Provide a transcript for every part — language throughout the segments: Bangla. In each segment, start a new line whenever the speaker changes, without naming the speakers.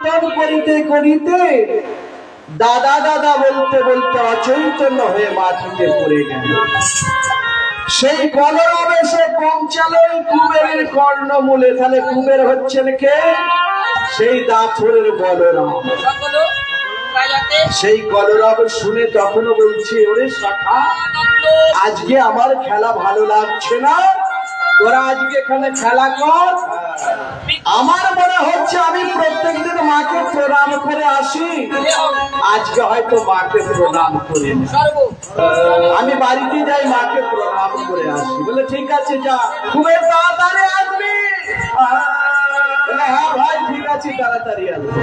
করিতে করিতে দাদা দাদা বলতে বলতে অচৈতন্য হয়ে মাটিতে পড়ে গেল। সেই কলরবে সে পৌঁছালো কুবেরের কর্ণমূলে। তাহলে কুবের হচ্ছেন কে? সেই দাথরের বলরাম। সেই কলরব শুনে তখনও বলছে, ওরে সখা, আজকে আমার খেলা ভালো লাগছে না, তোরা আজকে এখানে খেলা কর। আমার মনে হচ্ছে আমি প্রত্যেকদিন মাকে প্রণাম করে আসি, আজকে হয়তো মাকে প্রণাম করি না, আমি বাড়িতে যাই মাকে প্রণাম করে আসি। বলে ঠিক আছে যা, খুব তাড়াতাড়ি আসবি। হ্যাঁ ভাই ঠিক আছে, তাড়াতাড়ি আসবো।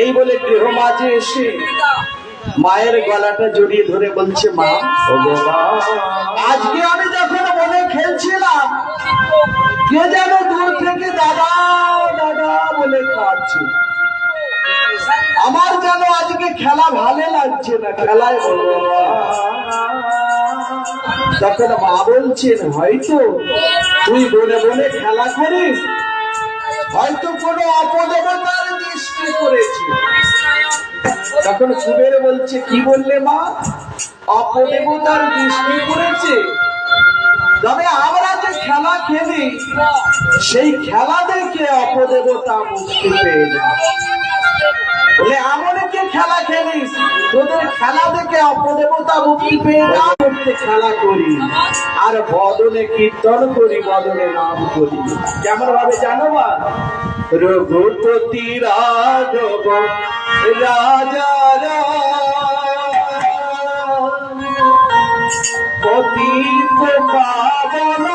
এই বলে গৃহ মাঝে এসে মায়ের গলাটা জড়িয়ে ধরে বলছে, মা, আজকে আমি যখন মনে খেলছিলাম, কে যেন দূর থেকে দাদা দাদা বলে কাঁদছে। আমার যেন আজকে খেলা ভালো লাগছে না, খেলায় বলবো। তখন মা বলছেন, হয়তো তুই বনে বনে খেলা করিস, হয়তো কোনো অপদেবতার দৃষ্টি করেছে। তখন কুবের বলছে, কি বললে মা? অপদেবতার দৃষ্টি করেছে? তবে আমরা যে খেলা খেলি, সেই খেলা দেখে অপদেবতা মুক্তি পেয়ে যায়। বলে এমনকি খেলা খেলিস, তোদের খেলা দেখে অপদেবতা মুক্তি পেয়ে যায়। খেলা করি আর বদনে কীর্তন করি, বদনে নাম করি। কেমন ভাবে জানো মা? রঘুপতি রাঘব রাজা পতিত পাবন